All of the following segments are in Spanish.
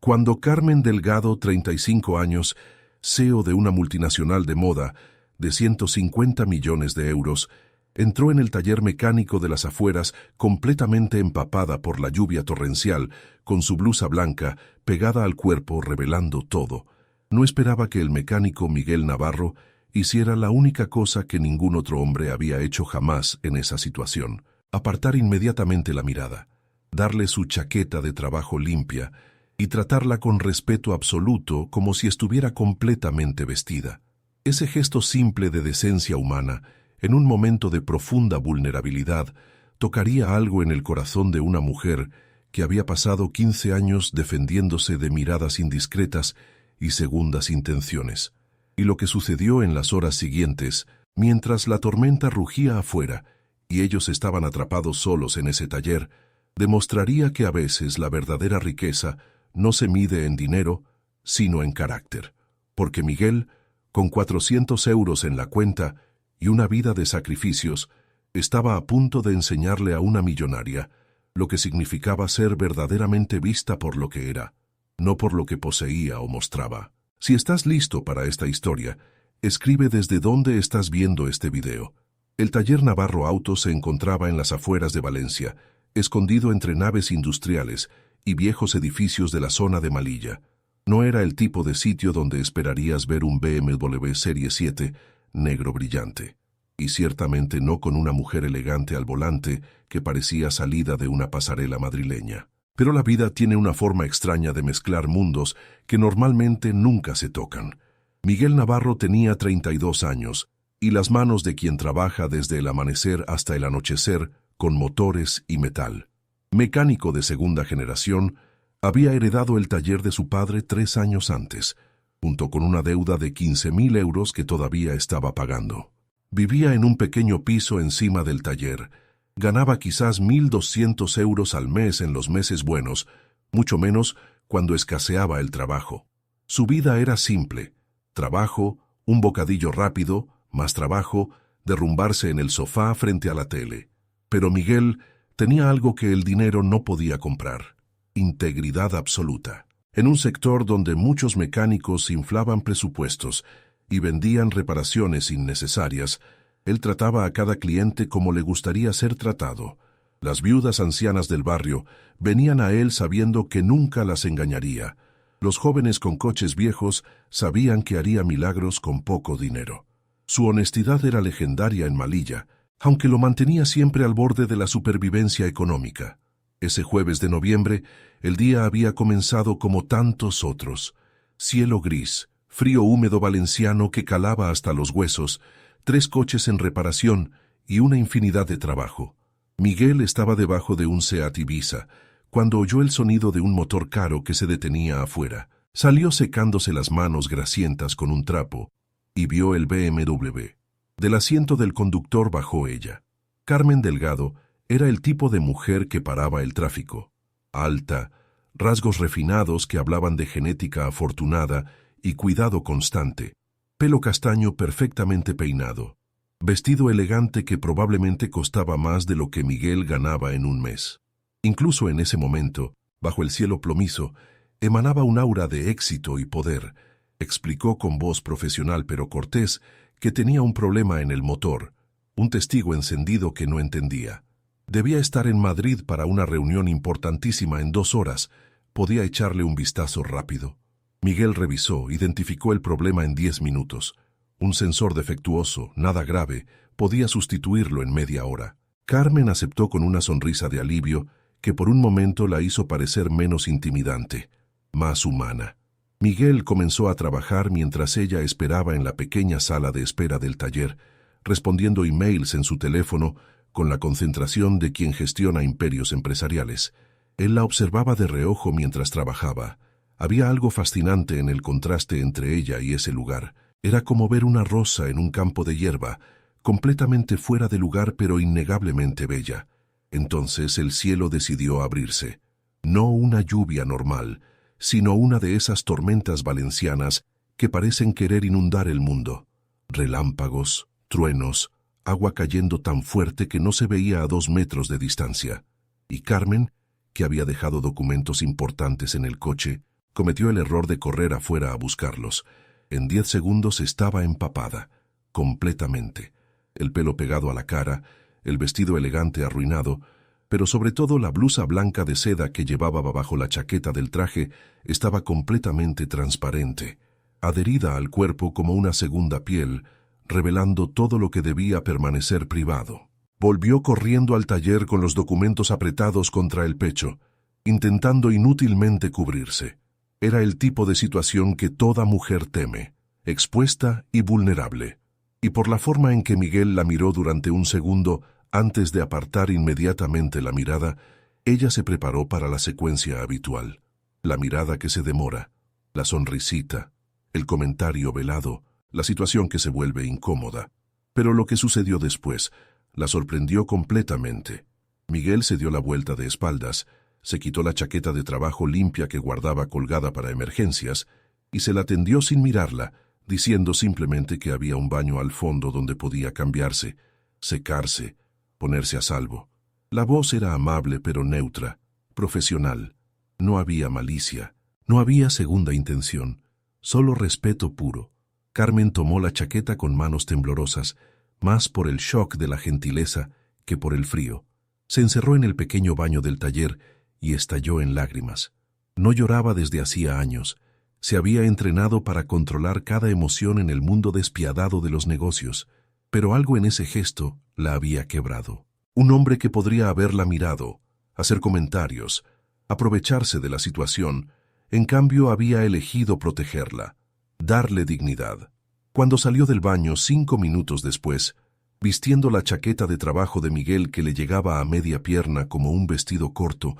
Cuando Carmen Delgado, 35 años, CEO de una multinacional de moda de 150 millones de euros, entró en el taller mecánico de las afueras completamente empapada por la lluvia torrencial, con su blusa blanca pegada al cuerpo revelando todo. No esperaba que el mecánico Miguel Navarro hiciera la única cosa que ningún otro hombre había hecho jamás en esa situación: apartar inmediatamente la mirada, darle su chaqueta de trabajo limpia y tratarla con respeto absoluto como si estuviera completamente vestida. Ese gesto simple de decencia humana, en un momento de profunda vulnerabilidad, tocaría algo en el corazón de una mujer que había pasado 15 años defendiéndose de miradas indiscretas y segundas intenciones. Y lo que sucedió en las horas siguientes, mientras la tormenta rugía afuera y ellos estaban atrapados solos en ese taller, demostraría que a veces la verdadera riqueza no se mide en dinero, sino en carácter. Porque Miguel, con 400 euros en la cuenta y una vida de sacrificios, estaba a punto de enseñarle a una millonaria lo que significaba ser verdaderamente vista por lo que era, no por lo que poseía o mostraba. Si estás listo para esta historia, escribe desde dónde estás viendo este video. El taller Navarro Auto se encontraba en las afueras de Valencia, escondido entre naves industriales y viejos edificios de la zona de Malilla. No era el tipo de sitio donde esperarías ver un BMW Serie 7 negro brillante, y ciertamente no con una mujer elegante al volante que parecía salida de una pasarela madrileña. Pero la vida tiene una forma extraña de mezclar mundos que normalmente nunca se tocan. Miguel Navarro tenía 32 años, y las manos de quien trabaja desde el amanecer hasta el anochecer con motores y metal. Mecánico de segunda generación, había heredado el taller de su padre 3 años antes, junto con una deuda de 15.000 euros que todavía estaba pagando. Vivía en un pequeño piso encima del taller. Ganaba quizás 1.200 euros al mes en los meses buenos, mucho menos cuando escaseaba el trabajo. Su vida era simple: trabajo, un bocadillo rápido, más trabajo, derrumbarse en el sofá frente a la tele. Pero Miguel tenía algo que el dinero no podía comprar: integridad absoluta. En un sector donde muchos mecánicos inflaban presupuestos y vendían reparaciones innecesarias, él trataba a cada cliente como le gustaría ser tratado. Las viudas ancianas del barrio venían a él sabiendo que nunca las engañaría. Los jóvenes con coches viejos sabían que haría milagros con poco dinero. Su honestidad era legendaria en Malilla, aunque lo mantenía siempre al borde de la supervivencia económica. Ese jueves de noviembre, el día había comenzado como tantos otros. Cielo gris, frío húmedo valenciano que calaba hasta los huesos, 3 coches en reparación y una infinidad de trabajo. Miguel estaba debajo de un Seat Ibiza, cuando oyó el sonido de un motor caro que se detenía afuera. Salió secándose las manos grasientas con un trapo y vio el BMW. Del asiento del conductor bajó ella. Carmen Delgado era el tipo de mujer que paraba el tráfico. Alta, rasgos refinados que hablaban de genética afortunada y cuidado constante, pelo castaño perfectamente peinado, vestido elegante que probablemente costaba más de lo que Miguel ganaba en un mes. Incluso en ese momento, bajo el cielo plomizo, emanaba un aura de éxito y poder. Explicó con voz profesional pero cortés que tenía un problema en el motor, un testigo encendido que no entendía. Debía estar en Madrid para una reunión importantísima en 2 horas. Podía echarle un vistazo rápido. Miguel revisó, identificó el problema en 10 minutos. Un sensor defectuoso, nada grave, podía sustituirlo en media hora. Carmen aceptó con una sonrisa de alivio que por un momento la hizo parecer menos intimidante, más humana. Miguel comenzó a trabajar mientras ella esperaba en la pequeña sala de espera del taller, respondiendo emails en su teléfono con la concentración de quien gestiona imperios empresariales. Él la observaba de reojo mientras trabajaba. Había algo fascinante en el contraste entre ella y ese lugar. Era como ver una rosa en un campo de hierba, completamente fuera de lugar pero innegablemente bella. Entonces el cielo decidió abrirse. No una lluvia normal, sino una de esas tormentas valencianas que parecen querer inundar el mundo. Relámpagos, truenos, agua cayendo tan fuerte que no se veía a 2 metros de distancia. Y Carmen, que había dejado documentos importantes en el coche, Cometió el error de correr afuera a buscarlos. En 10 segundos estaba empapada, completamente. El pelo pegado a la cara, el vestido elegante arruinado, pero sobre todo la blusa blanca de seda que llevaba bajo la chaqueta del traje estaba completamente transparente, adherida al cuerpo como una segunda piel, revelando todo lo que debía permanecer privado. Volvió corriendo al taller con los documentos apretados contra el pecho, intentando inútilmente cubrirse. Era el tipo de situación que toda mujer teme, expuesta y vulnerable. Y por la forma en que Miguel la miró durante un segundo antes de apartar inmediatamente la mirada, ella se preparó para la secuencia habitual. La mirada que se demora, la sonrisita, el comentario velado, la situación que se vuelve incómoda. Pero lo que sucedió después la sorprendió completamente. Miguel se dio la vuelta de espaldas, se quitó la chaqueta de trabajo limpia que guardaba colgada para emergencias y se la tendió sin mirarla, diciendo simplemente que había un baño al fondo donde podía cambiarse, secarse, ponerse a salvo. La voz era amable pero neutra, profesional. No había malicia, no había segunda intención, solo respeto puro. Carmen tomó la chaqueta con manos temblorosas, más por el shock de la gentileza que por el frío. Se encerró en el pequeño baño del taller y estalló en lágrimas. No lloraba desde hacía años. Se había entrenado para controlar cada emoción en el mundo despiadado de los negocios, pero algo en ese gesto la había quebrado. Un hombre que podría haberla mirado, hacer comentarios, aprovecharse de la situación, en cambio había elegido protegerla, darle dignidad. Cuando salió del baño 5 minutos después, vistiendo la chaqueta de trabajo de Miguel que le llegaba a media pierna como un vestido corto,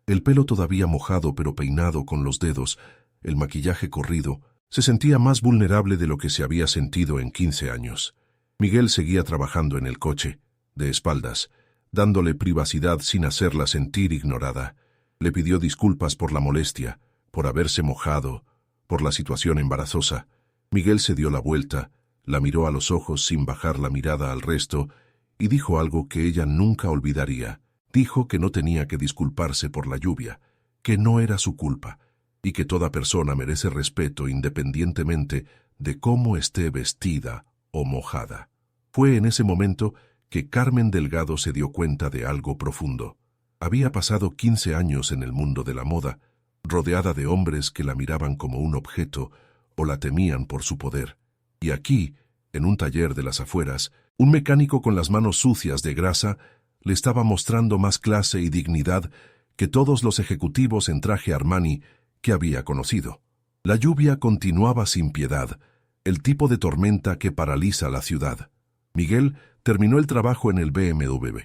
el pelo todavía mojado pero peinado con los dedos, el maquillaje corrido, se sentía más vulnerable de lo que se había sentido en 15 años. Miguel seguía trabajando en el coche, de espaldas, dándole privacidad sin hacerla sentir ignorada. Le pidió disculpas por la molestia, por haberse mojado, por la situación embarazosa. Miguel se dio la vuelta, la miró a los ojos sin bajar la mirada al resto y dijo algo que ella nunca olvidaría. Dijo que no tenía que disculparse por la lluvia, que no era su culpa y que toda persona merece respeto independientemente de cómo esté vestida o mojada. Fue en ese momento que Carmen Delgado se dio cuenta de algo profundo. Había pasado 15 años en el mundo de la moda, rodeada de hombres que la miraban como un objeto o la temían por su poder. Y aquí, en un taller de las afueras, un mecánico con las manos sucias de grasa le estaba mostrando más clase y dignidad que todos los ejecutivos en traje Armani que había conocido. La lluvia continuaba sin piedad, el tipo de tormenta que paraliza la ciudad. Miguel terminó el trabajo en el BMW,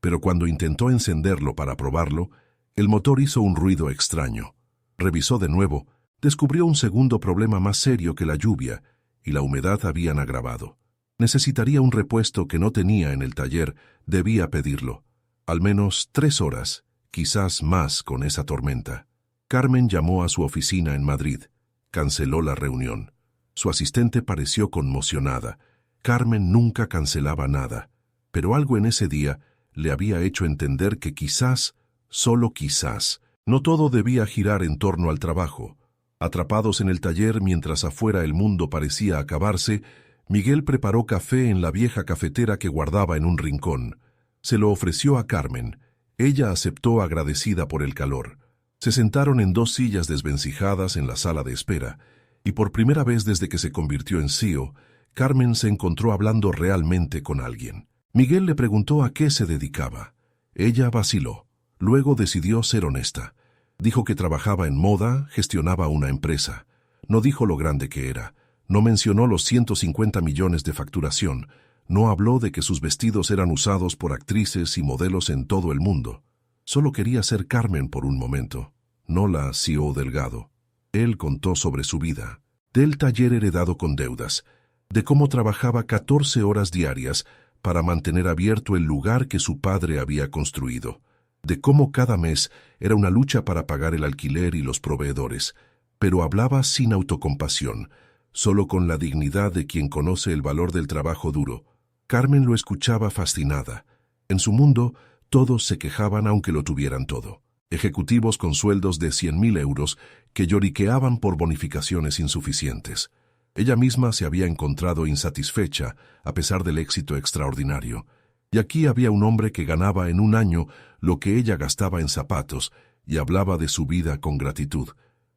pero cuando intentó encenderlo para probarlo, el motor hizo un ruido extraño. Revisó de nuevo, descubrió un segundo problema más serio que la lluvia y la humedad habían agravado. Necesitaría un repuesto que no tenía en el taller, debía pedirlo. Al menos 3 horas, quizás más con esa tormenta. Carmen llamó a su oficina en Madrid. Canceló la reunión. Su asistente pareció conmocionada. Carmen nunca cancelaba nada, pero algo en ese día le había hecho entender que quizás, solo quizás, no todo debía girar en torno al trabajo. Atrapados en el taller mientras afuera el mundo parecía acabarse, Miguel preparó café en la vieja cafetera que guardaba en un rincón. Se lo ofreció a Carmen. Ella aceptó agradecida por el calor. Se sentaron en 2 sillas desvencijadas en la sala de espera, y por primera vez desde que se convirtió en CEO, Carmen se encontró hablando realmente con alguien. Miguel le preguntó a qué se dedicaba. Ella vaciló. Luego decidió ser honesta. Dijo que trabajaba en moda, gestionaba una empresa. No dijo lo grande que era. No mencionó los 150 millones de facturación. No habló de que sus vestidos eran usados por actrices y modelos en todo el mundo. Solo quería ser Carmen por un momento, no la CEO Delgado. Él contó sobre su vida, del taller heredado con deudas, de cómo trabajaba 14 horas diarias para mantener abierto el lugar que su padre había construido, de cómo cada mes era una lucha para pagar el alquiler y los proveedores, pero hablaba sin autocompasión, solo con la dignidad de quien conoce el valor del trabajo duro. Carmen lo escuchaba fascinada. En su mundo, todos se quejaban aunque lo tuvieran todo. ejecutivos con sueldos de 100.000 euros que lloriqueaban por bonificaciones insuficientes. Ella misma se había encontrado insatisfecha a pesar del éxito extraordinario. Y aquí había un hombre que ganaba en un año lo que ella gastaba en zapatos y hablaba de su vida con gratitud.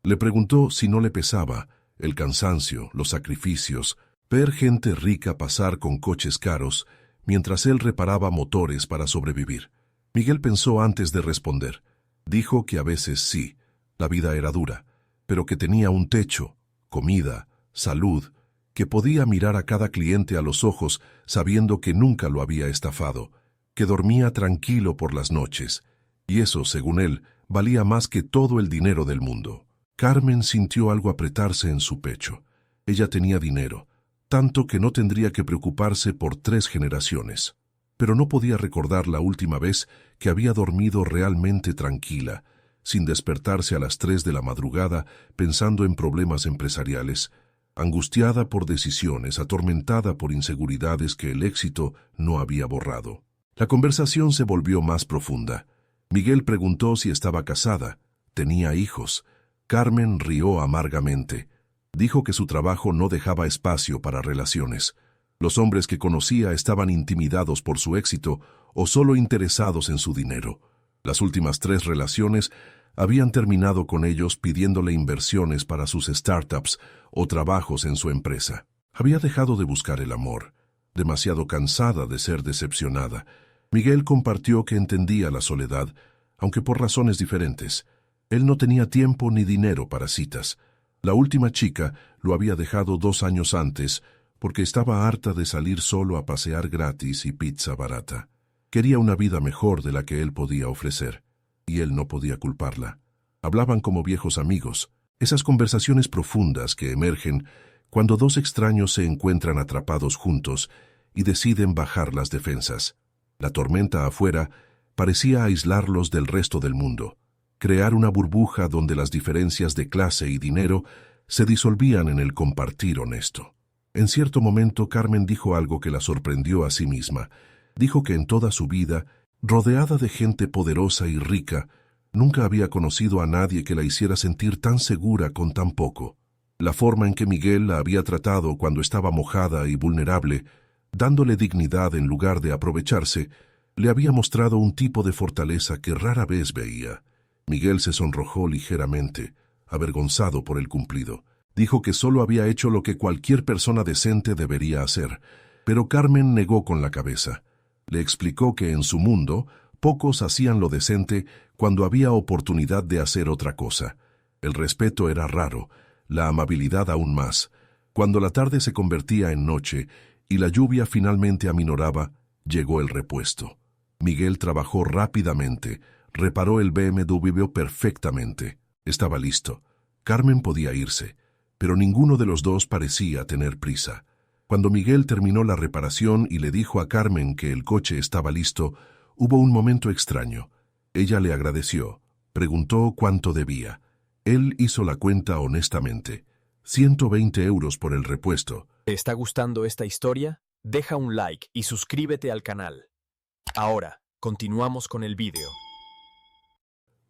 Le preguntó si no le pesaba el cansancio, los sacrificios, ver gente rica pasar con coches caros mientras él reparaba motores para sobrevivir. Miguel pensó antes de responder. Dijo que a veces sí, la vida era dura, pero que tenía un techo, comida, salud, que podía mirar a cada cliente a los ojos sabiendo que nunca lo había estafado, que dormía tranquilo por las noches, y eso, según él, valía más que todo el dinero del mundo. Carmen sintió algo apretarse en su pecho. Ella tenía dinero, tanto que no tendría que preocuparse por 3 generaciones. Pero no podía recordar la última vez que había dormido realmente tranquila, sin despertarse a las 3 de la madrugada pensando en problemas empresariales, angustiada por decisiones, atormentada por inseguridades que el éxito no había borrado. La conversación se volvió más profunda. Miguel preguntó si estaba casada, tenía hijos. Carmen rió amargamente. Dijo que su trabajo no dejaba espacio para relaciones. Los hombres que conocía estaban intimidados por su éxito o solo interesados en su dinero. Las últimas 3 relaciones habían terminado con ellos pidiéndole inversiones para sus startups o trabajos en su empresa. Había dejado de buscar el amor, demasiado cansada de ser decepcionada. Miguel compartió que entendía la soledad, aunque por razones diferentes. Él no tenía tiempo ni dinero para citas. La última chica lo había dejado 2 años antes porque estaba harta de salir solo a pasear gratis y pizza barata. Quería una vida mejor de la que él podía ofrecer, y él no podía culparla. Hablaban como viejos amigos, esas conversaciones profundas que emergen cuando 2 extraños se encuentran atrapados juntos y deciden bajar las defensas. La tormenta afuera parecía aislarlos del resto del mundo, crear una burbuja donde las diferencias de clase y dinero se disolvían en el compartir honesto. En cierto momento Carmen dijo algo que la sorprendió a sí misma. Dijo que en toda su vida, rodeada de gente poderosa y rica, nunca había conocido a nadie que la hiciera sentir tan segura con tan poco. La forma en que Miguel la había tratado cuando estaba mojada y vulnerable, dándole dignidad en lugar de aprovecharse, le había mostrado un tipo de fortaleza que rara vez veía. Miguel se sonrojó ligeramente, avergonzado por el cumplido. Dijo que solo había hecho lo que cualquier persona decente debería hacer, pero Carmen negó con la cabeza. Le explicó que en su mundo, pocos hacían lo decente cuando había oportunidad de hacer otra cosa. El respeto era raro, la amabilidad aún más. Cuando la tarde se convertía en noche y la lluvia finalmente aminoraba, llegó el repuesto. Miguel trabajó rápidamente, reparó el BMW perfectamente. Estaba listo. Carmen podía irse, pero ninguno de los dos parecía tener prisa. Cuando Miguel terminó la reparación y le dijo a Carmen que el coche estaba listo, hubo un momento extraño. Ella le agradeció, preguntó cuánto debía. Él hizo la cuenta honestamente. 120 euros por el repuesto. ¿Te está gustando esta historia? Deja un like y suscríbete al canal. Ahora, continuamos con el vídeo.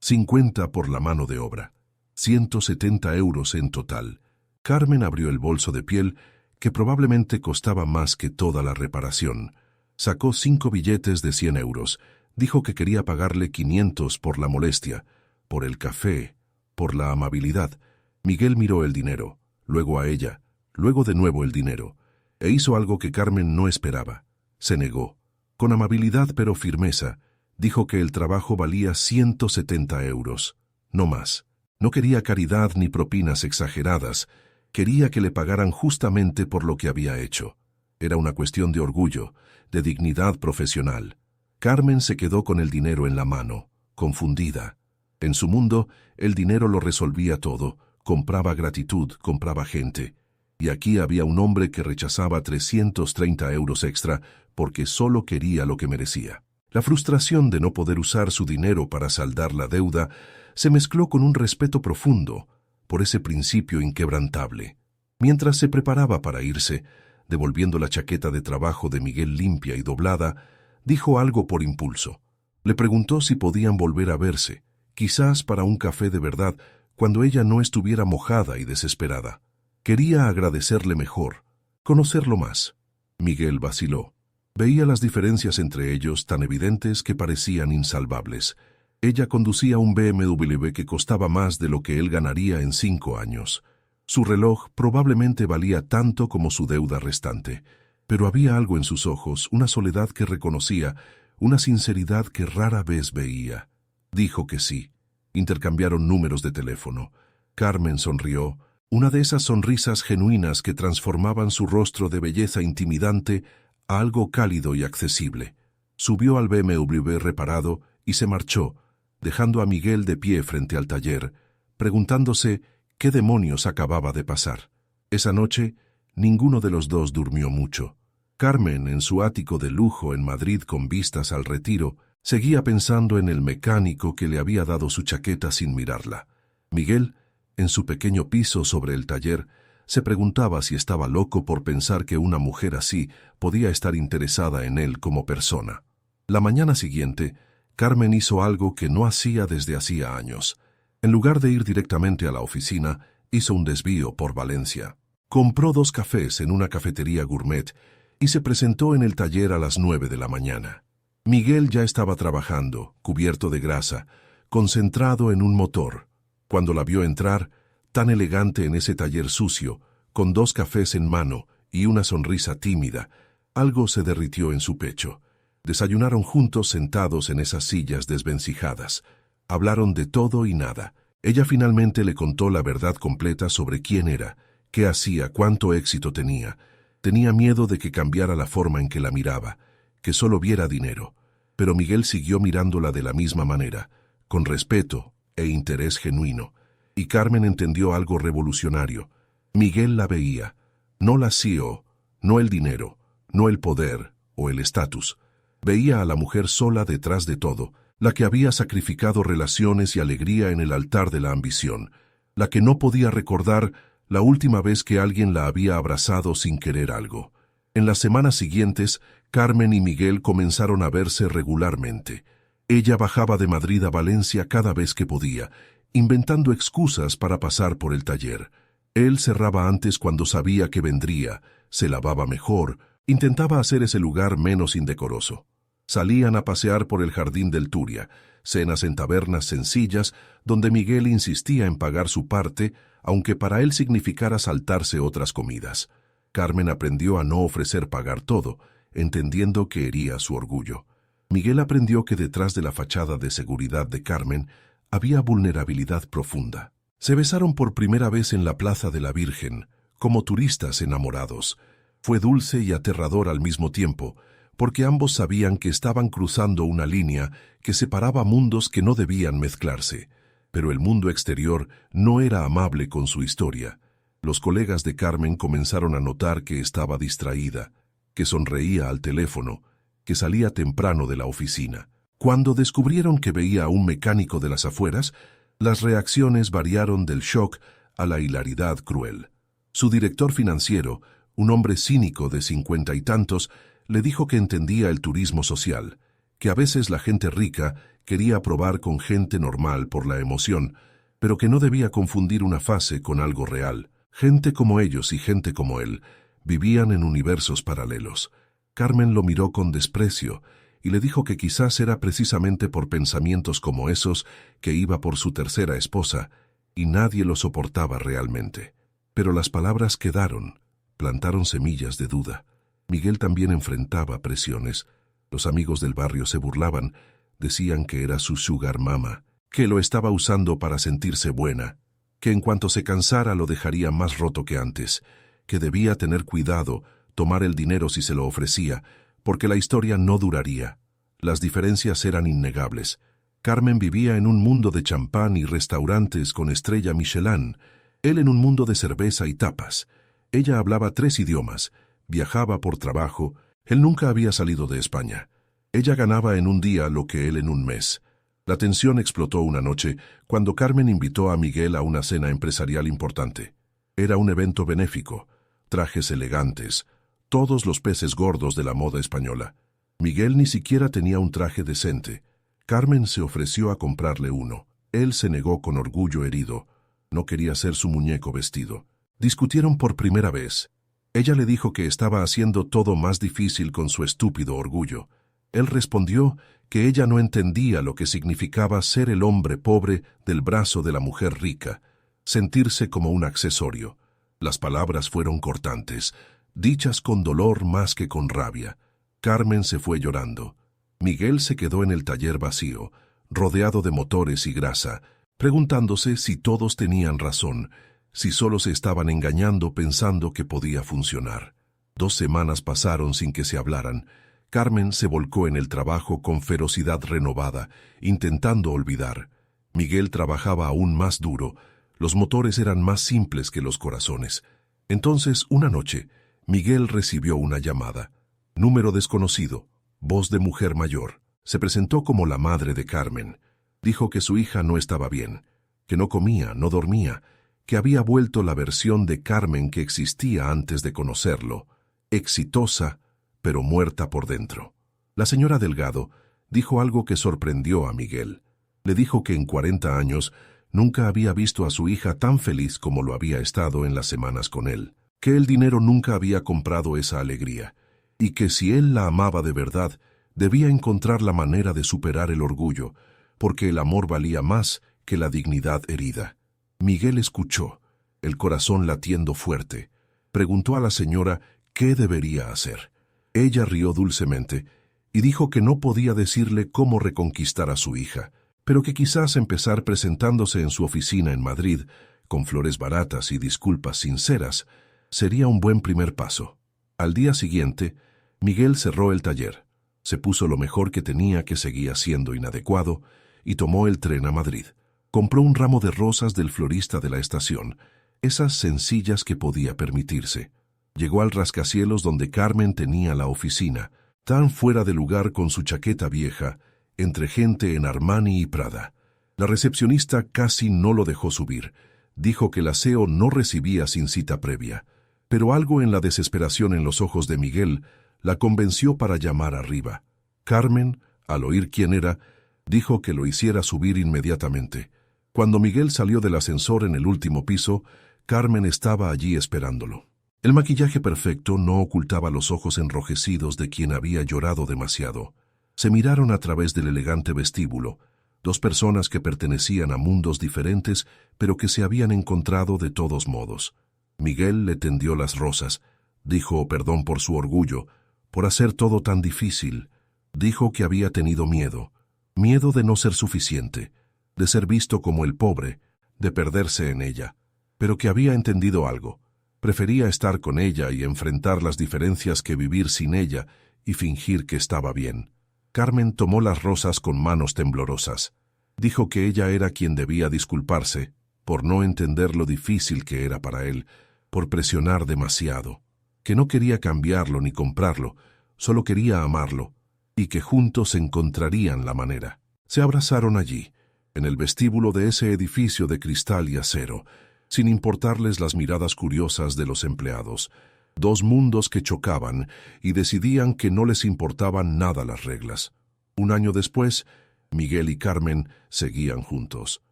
50 por la mano de obra. 170 euros en total. Carmen abrió el bolso de piel, que probablemente costaba más que toda la reparación. Sacó 5 billetes de 100 euros. Dijo que quería pagarle 500 por la molestia, por el café, por la amabilidad. Miguel miró el dinero, luego a ella, luego de nuevo el dinero, e hizo algo que Carmen no esperaba. Se negó. Con amabilidad pero firmeza, dijo que el trabajo valía 170 euros, no más. No quería caridad ni propinas exageradas, quería que le pagaran justamente por lo que había hecho. Era una cuestión de orgullo, de dignidad profesional. Carmen se quedó con el dinero en la mano, confundida. En su mundo, el dinero lo resolvía todo, compraba gratitud, compraba gente. Y aquí había un hombre que rechazaba 330 euros extra porque solo quería lo que merecía. La frustración de no poder usar su dinero para saldar la deuda se mezcló con un respeto profundo por ese principio inquebrantable. Mientras se preparaba para irse, devolviendo la chaqueta de trabajo de Miguel limpia y doblada, dijo algo por impulso. Le preguntó si podían volver a verse, quizás para un café de verdad, cuando ella no estuviera mojada y desesperada. Quería agradecerle mejor, conocerlo más. Miguel vaciló. Veía las diferencias entre ellos tan evidentes que parecían insalvables. Ella conducía un BMW que costaba más de lo que él ganaría en 5 años. Su reloj probablemente valía tanto como su deuda restante, pero había algo en sus ojos, una soledad que reconocía, una sinceridad que rara vez veía. Dijo que sí. Intercambiaron números de teléfono. Carmen sonrió, una de esas sonrisas genuinas que transformaban su rostro de belleza intimidante a algo cálido y accesible. Subió al BMW reparado y se marchó, dejando a Miguel de pie frente al taller, preguntándose qué demonios acababa de pasar. Esa noche, ninguno de los dos durmió mucho. Carmen, en su ático de lujo en Madrid con vistas al Retiro, seguía pensando en el mecánico que le había dado su chaqueta sin mirarla. Miguel, en su pequeño piso sobre el taller, se preguntaba si estaba loco por pensar que una mujer así podía estar interesada en él como persona. La mañana siguiente, Carmen hizo algo que no hacía desde hacía años. En lugar de ir directamente a la oficina, hizo un desvío por Valencia. Compró 2 cafés en una cafetería gourmet y se presentó en el taller a las 9 de la mañana. Miguel ya estaba trabajando, cubierto de grasa, concentrado en un motor. Cuando la vio entrar, tan elegante en ese taller sucio, con 2 cafés en mano y una sonrisa tímida, algo se derritió en su pecho. Desayunaron juntos sentados en esas sillas desvencijadas. Hablaron de todo y nada. Ella finalmente le contó la verdad completa sobre quién era, qué hacía, cuánto éxito tenía. Tenía miedo de que cambiara la forma en que la miraba, que solo viera dinero. Pero Miguel siguió mirándola de la misma manera, con respeto e interés genuino. Y Carmen entendió algo revolucionario. Miguel la veía, no la CEO, no el dinero, no el poder o el estatus. Veía a la mujer sola detrás de todo, la que había sacrificado relaciones y alegría en el altar de la ambición, la que no podía recordar la última vez que alguien la había abrazado sin querer algo. En las semanas siguientes, Carmen y Miguel comenzaron a verse regularmente. Ella bajaba de Madrid a Valencia cada vez que podía, inventando excusas para pasar por el taller. Él cerraba antes cuando sabía que vendría, se lavaba mejor, intentaba hacer ese lugar menos indecoroso. Salían a pasear por el jardín del Turia, cenas en tabernas sencillas, donde Miguel insistía en pagar su parte, aunque para él significara saltarse otras comidas. Carmen aprendió a no ofrecer pagar todo, entendiendo que hería su orgullo. Miguel aprendió que detrás de la fachada de seguridad de Carmen había vulnerabilidad profunda. Se besaron por primera vez en la Plaza de la Virgen, como turistas enamorados. Fue dulce y aterrador al mismo tiempo, porque ambos sabían que estaban cruzando una línea que separaba mundos que no debían mezclarse. Pero el mundo exterior no era amable con su historia. Los colegas de Carmen comenzaron a notar que estaba distraída, que sonreía al teléfono, que salía temprano de la oficina. Cuando descubrieron que veía a un mecánico de las afueras, las reacciones variaron del shock a la hilaridad cruel. Su director financiero, un hombre cínico de 50 y tantos, le dijo que entendía el turismo social, que a veces la gente rica quería probar con gente normal por la emoción, pero que no debía confundir una fase con algo real. Gente como ellos y gente como él vivían en universos paralelos. Carmen lo miró con desprecio y le dijo que quizás era precisamente por pensamientos como esos que iba por su tercera esposa, y nadie lo soportaba realmente. Pero las palabras quedaron, plantaron semillas de duda. Miguel también enfrentaba presiones. Los amigos del barrio se burlaban, decían que era su sugar mama, que lo estaba usando para sentirse buena, que en cuanto se cansara lo dejaría más roto que antes, que debía tener cuidado, tomar el dinero si se lo ofrecía, porque la historia no duraría. Las diferencias eran innegables. Carmen vivía en un mundo de champán y restaurantes con estrella Michelin, él en un mundo de cerveza y tapas. Ella hablaba 3 idiomas, viajaba por trabajo, él nunca había salido de España. Ella ganaba en un día lo que él en un mes. La tensión explotó una noche cuando Carmen invitó a Miguel a una cena empresarial importante. Era un evento benéfico, trajes elegantes, todos los peces gordos de la moda española. Miguel ni siquiera tenía un traje decente. Carmen se ofreció a comprarle uno. Él se negó con orgullo herido. No quería ser su muñeco vestido. Discutieron por primera vez. Ella le dijo que estaba haciendo todo más difícil con su estúpido orgullo. Él respondió que ella no entendía lo que significaba ser el hombre pobre del brazo de la mujer rica, sentirse como un accesorio. Las palabras fueron cortantes, dichas con dolor más que con rabia. Carmen se fue llorando. Miguel se quedó en el taller vacío, rodeado de motores y grasa, preguntándose si todos tenían razón, si solo se estaban engañando pensando que podía funcionar. 2 semanas pasaron sin que se hablaran. Carmen se volcó en el trabajo con ferocidad renovada, intentando olvidar. Miguel trabajaba aún más duro. Los motores eran más simples que los corazones. Entonces, una noche, Miguel recibió una llamada. Número desconocido, voz de mujer mayor. Se presentó como la madre de Carmen. Dijo que su hija no estaba bien, que no comía, no dormía, que había vuelto la versión de Carmen que existía antes de conocerlo, exitosa, pero muerta por dentro. La señora Delgado dijo algo que sorprendió a Miguel. Le dijo que en 40 años nunca había visto a su hija tan feliz como lo había estado en las semanas con él, que el dinero nunca había comprado esa alegría, y que si él la amaba de verdad, debía encontrar la manera de superar el orgullo, porque el amor valía más que la dignidad herida. Miguel escuchó, el corazón latiendo fuerte. Preguntó a la señora qué debería hacer. Ella rió dulcemente y dijo que no podía decirle cómo reconquistar a su hija, pero que quizás empezar presentándose en su oficina en Madrid, con flores baratas y disculpas sinceras, sería un buen primer paso. Al día siguiente, Miguel cerró el taller, se puso lo mejor que tenía que seguía siendo inadecuado y tomó el tren a Madrid. Compró un ramo de rosas del florista de la estación, esas sencillas que podía permitirse. Llegó al rascacielos donde Carmen tenía la oficina, tan fuera de lugar con su chaqueta vieja, entre gente en Armani y Prada. La recepcionista casi no lo dejó subir. Dijo que el aseo no recibía sin cita previa. Pero algo en la desesperación en los ojos de Miguel la convenció para llamar arriba. Carmen, al oír quién era, dijo que lo hiciera subir inmediatamente. Cuando Miguel salió del ascensor en el último piso, Carmen estaba allí esperándolo. El maquillaje perfecto no ocultaba los ojos enrojecidos de quien había llorado demasiado. Se miraron a través del elegante vestíbulo, 2 personas que pertenecían a mundos diferentes, pero que se habían encontrado de todos modos. Miguel le tendió las rosas, dijo perdón por su orgullo, por hacer todo tan difícil. Dijo que había tenido miedo de no ser suficiente, de ser visto como el pobre, de perderse en ella, pero que había entendido algo. Prefería estar con ella y enfrentar las diferencias que vivir sin ella y fingir que estaba bien. Carmen tomó las rosas con manos temblorosas. Dijo que ella era quien debía disculparse por no entender lo difícil que era para él, por presionar demasiado, que no quería cambiarlo ni comprarlo, solo quería amarlo, y que juntos encontrarían la manera. Se abrazaron allí, en el vestíbulo de ese edificio de cristal y acero, sin importarles las miradas curiosas de los empleados. 2 mundos que chocaban y decidían que no les importaban nada las reglas. 1 año después, Miguel y Carmen seguían juntos.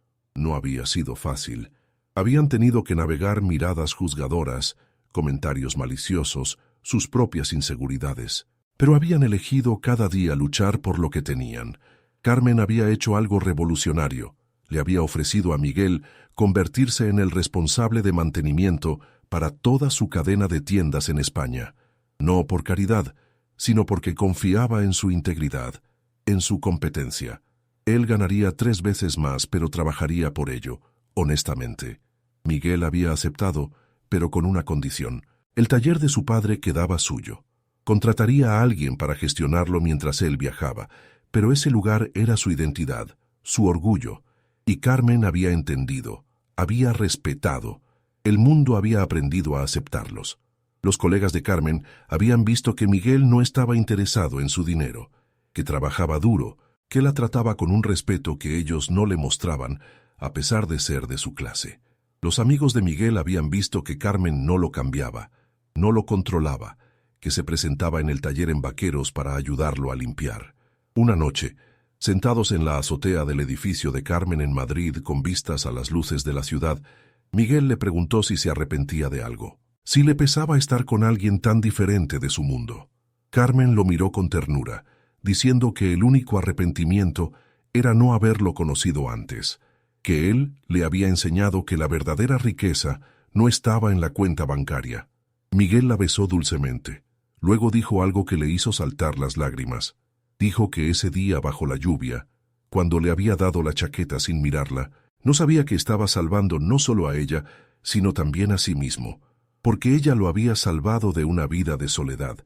No había sido fácil. Habían tenido que navegar miradas juzgadoras, comentarios maliciosos, sus propias inseguridades. Pero habían elegido cada día luchar por lo que tenían. Carmen había hecho algo revolucionario. Le había ofrecido a Miguel convertirse en el responsable de mantenimiento para toda su cadena de tiendas en España. No por caridad, sino porque confiaba en su integridad, en su competencia. Él ganaría 3 veces más, pero trabajaría por ello, honestamente. Miguel había aceptado, pero con una condición. El taller de su padre quedaba suyo. Contrataría a alguien para gestionarlo mientras él viajaba, pero ese lugar era su identidad, su orgullo. Y Carmen había entendido, había respetado. El mundo había aprendido a aceptarlos. Los colegas de Carmen habían visto que Miguel no estaba interesado en su dinero, que trabajaba duro, que la trataba con un respeto que ellos no le mostraban, a pesar de ser de su clase. Los amigos de Miguel habían visto que Carmen no lo cambiaba, no lo controlaba, que se presentaba en el taller en vaqueros para ayudarlo a limpiar. Una noche, Sentados en la azotea del edificio de Carmen en Madrid con vistas a las luces de la ciudad, Miguel le preguntó si se arrepentía de algo, si le pesaba estar con alguien tan diferente de su mundo. Carmen lo miró con ternura, diciendo que el único arrepentimiento era no haberlo conocido antes, que él le había enseñado que la verdadera riqueza no estaba en la cuenta bancaria. Miguel la besó dulcemente. Luego dijo algo que le hizo saltar las lágrimas. Dijo que ese día bajo la lluvia, cuando le había dado la chaqueta sin mirarla, no sabía que estaba salvando no solo a ella, sino también a sí mismo, porque ella lo había salvado de una vida de soledad.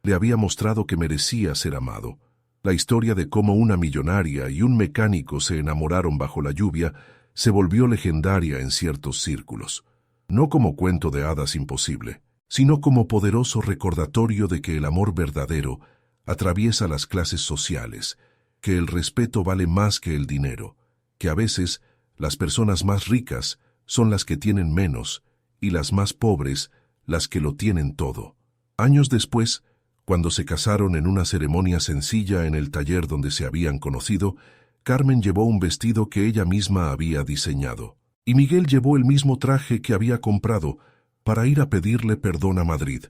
Le había mostrado que merecía ser amado. La historia de cómo una millonaria y un mecánico se enamoraron bajo la lluvia se volvió legendaria en ciertos círculos. No como cuento de hadas imposible, sino como poderoso recordatorio de que el amor verdadero atraviesa las clases sociales, que el respeto vale más que el dinero, que a veces las personas más ricas son las que tienen menos y las más pobres las que lo tienen todo. Años después, cuando se casaron en una ceremonia sencilla en el taller donde se habían conocido, Carmen llevó un vestido que ella misma había diseñado, y Miguel llevó el mismo traje que había comprado para ir a pedirle perdón a Madrid,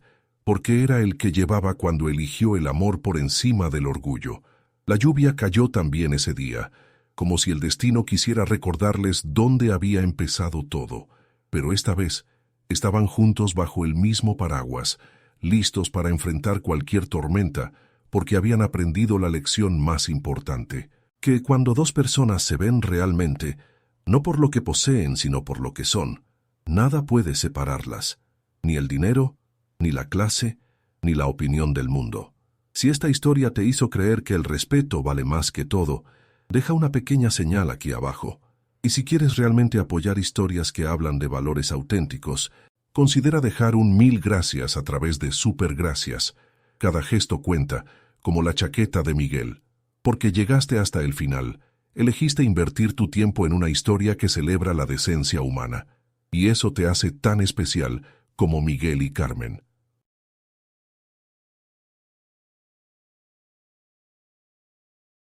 porque era el que llevaba cuando eligió el amor por encima del orgullo. La lluvia cayó también ese día, como si el destino quisiera recordarles dónde había empezado todo, pero esta vez estaban juntos bajo el mismo paraguas, listos para enfrentar cualquier tormenta, porque habían aprendido la lección más importante, que cuando dos personas se ven realmente, no por lo que poseen, sino por lo que son, nada puede separarlas, ni el dinero, ni la clase, ni la opinión del mundo. Si esta historia te hizo creer que el respeto vale más que todo, deja una pequeña señal aquí abajo. Y si quieres realmente apoyar historias que hablan de valores auténticos, considera dejar un 1000 gracias a través de Supergracias. Cada gesto cuenta, como la chaqueta de Miguel. Porque llegaste hasta el final, elegiste invertir tu tiempo en una historia que celebra la decencia humana. Y eso te hace tan especial como Miguel y Carmen.